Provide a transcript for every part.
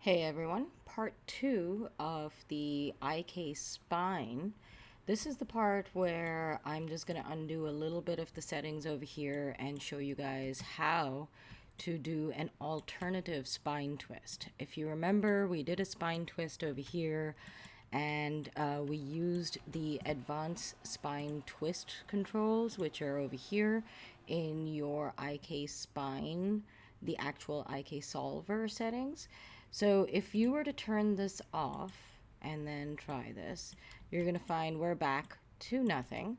Hey everyone, part two of the IK spine. This is the part where I'm just going to undo a little bit of the settings over here and show you guys how to do an alternative spine twist. If you remember, we did a spine twist over here and we used the advanced spine twist controls, which are over here in your IK spine, the actual IK solver settings. So if you were to turn this off and then try this, you're going to find we're back to nothing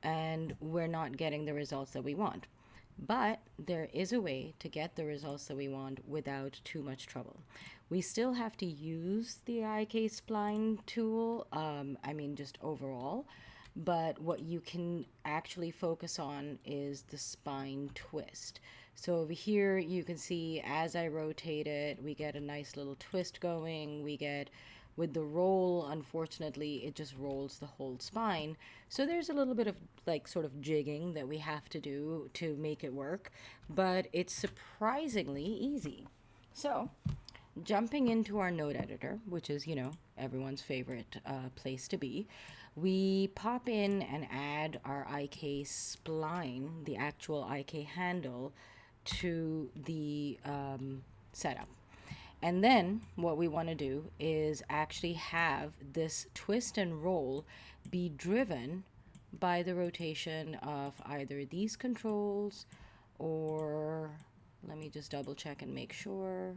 and we're not getting the results that we want. But there is a way to get the results that we want without too much trouble. We still have to use the IK spline tool, just overall, but what you can actually focus on is the spine twist. So over here you can see as I rotate it, we get a nice little twist going. We get, with the roll, unfortunately it just rolls the whole spine, so there's a little bit of like sort of jigging that we have to do to make it work, but it's surprisingly easy. So jumping into our node editor, which is, everyone's favorite place to be, we pop in and add our IK spline, the actual IK handle, to the setup. And then what we want to do is actually have this twist and roll be driven by the rotation of either these controls or, let me just double check and make sure.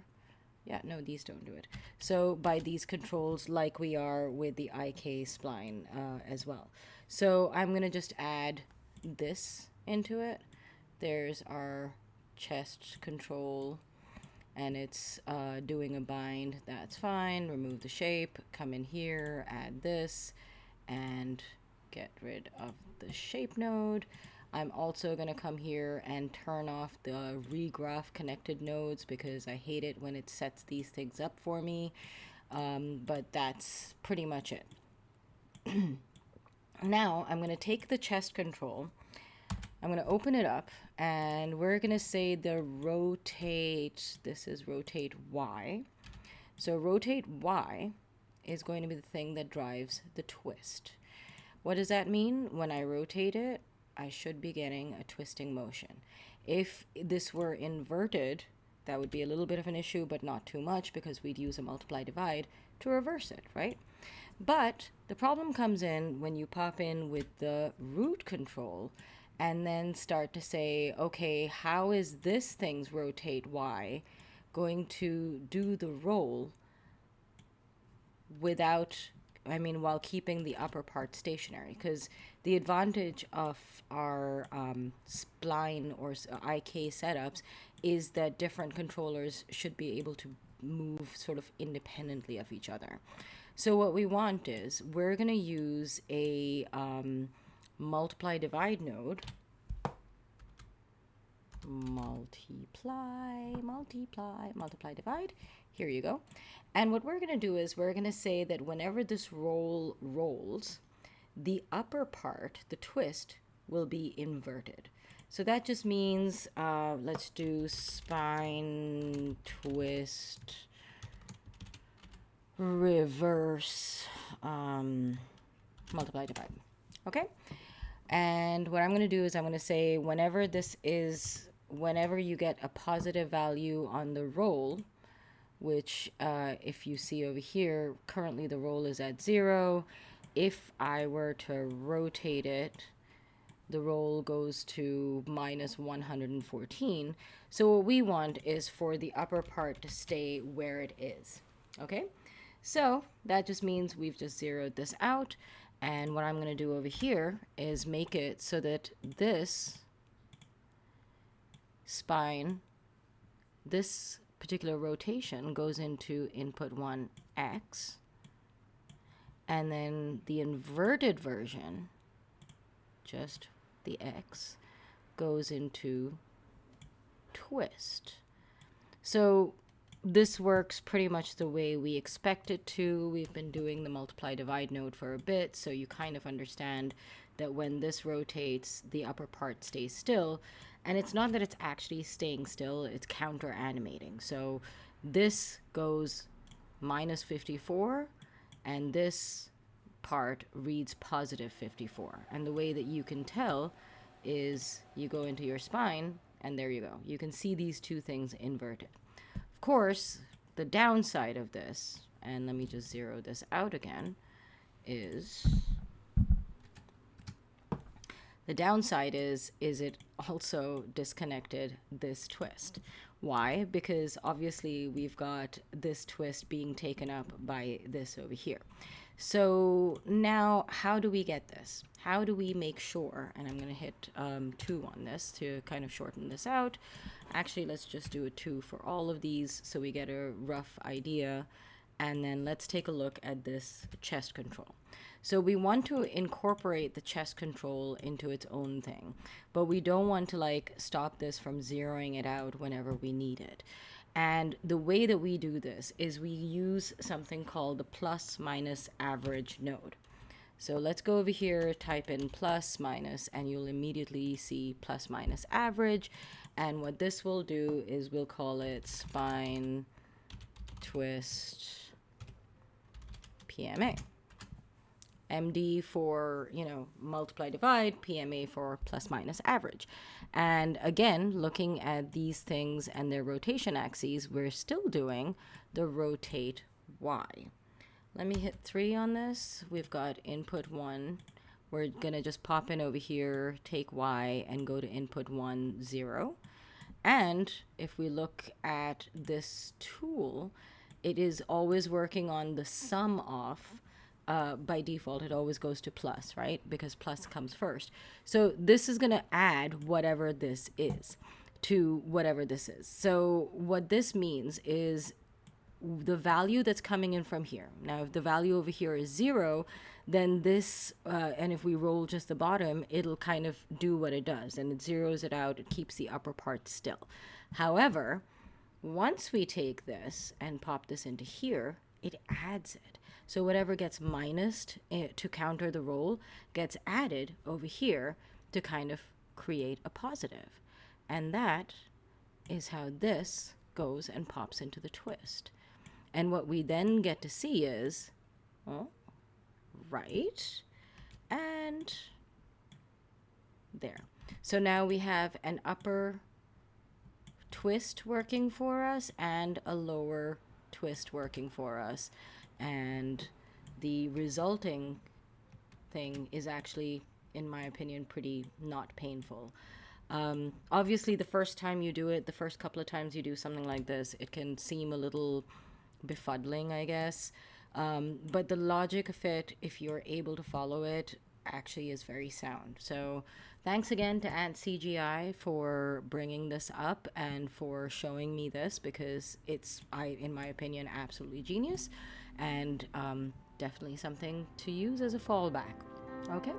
Yeah, no, these don't do it. So by these controls, like we are with the IK spline as well. So I'm going to just add this into it. There's our chest control, and it's doing a bind. That's fine. Remove the shape, come in here, add this, and get rid of the shape node. I'm also going to come here and turn off the regraph connected nodes because I hate it when it sets these things up for me. But that's pretty much it. Now I'm going to take the chest control. I'm going to open it up and we're going to say the rotate, this is rotate Y. So rotate Y is going to be the thing that drives the twist. What does that mean? When I rotate it, I should be getting a twisting motion. If this were inverted, that would be a little bit of an issue, but not too much because we'd use a multiply divide to reverse it, right? But the problem comes in when you pop in with the root control and then start to say, okay, how is this thing's rotate Y going to do the roll while keeping the upper part stationary? Because the advantage of our spline or IK setups is that different controllers should be able to move sort of independently of each other. So what we want is we're going to use a multiply divide node. Multiply divide. Here you go. And what we're going to do is we're going to say that whenever this roll rolls, the upper part, the twist, will be inverted. So that just means, let's do spine twist reverse multiply divide. Okay? And what I'm going to do is I'm going to say whenever you get a positive value on the roll, which if you see over here, currently the roll is at 0. If I were to rotate it, the roll goes to minus 114. So what we want is for the upper part to stay where it is. Okay? So that just means we've just zeroed this out. And what I'm going to do over here is make it so that this spine, this particular rotation goes into input 1 X. And then the inverted version, just the X, goes into twist. So this works pretty much the way we expect it to. We've been doing the multiply divide node for a bit, so you kind of understand that when this rotates, the upper part stays still. And it's not that it's actually staying still, it's counter animating. So this goes minus 54, and this part reads positive 54. And the way that you can tell is you go into your spine, and there you go. You can see these two things inverted. Of course, the downside of this, and let me just zero this out again, is the downside is it also disconnected this twist. Why? Because obviously we've got this twist being taken up by this over here. So now how do we get this? How do we make sure, and I'm going to hit 2 on this to kind of shorten this out. Actually, let's just do a 2 for all of these so we get a rough idea. And then let's take a look at this chest control. So we want to incorporate the chest control into its own thing, but we don't want to like stop this from zeroing it out whenever we need it. And the way that we do this is we use something called the plus minus average node. So let's go over here, type in plus minus, and you'll immediately see plus minus average. And what this will do is we'll call it spine twist PMA. MD for, multiply, divide, PMA for plus minus average. And again, looking at these things and their rotation axes, we're still doing the rotate Y. Let me hit 3 on this. We've got input 1. We're going to just pop in over here, take Y, and go to input 1, 0. And if we look at this tool, it is always working on the sum off. By default, it always goes to plus, right? Because plus comes first. So this is going to add whatever this is to whatever this is. So what this means is the value that's coming in from here. Now, if the value over here is 0, then this, and if we roll just the bottom, it'll kind of do what it does. And it zeroes it out. It keeps the upper part still. However, once we take this and pop this into here, it adds it. So whatever gets minused to counter the roll gets added over here to kind of create a positive. And that is how this goes and pops into the twist. And what we then get to see is, right, and there. So now we have an upper twist working for us and a lower twist working for us. And the resulting thing is actually, in my opinion, pretty not painful. Obviously, the first time you do it, the first couple of times you do something like this, it can seem a little befuddling, I guess. But the logic of it, if you're able to follow it, actually is very sound. So thanks again to Ant CGI for bringing this up and for showing me this, because it's, in my opinion, absolutely genius. And definitely something to use as a fallback. Okay?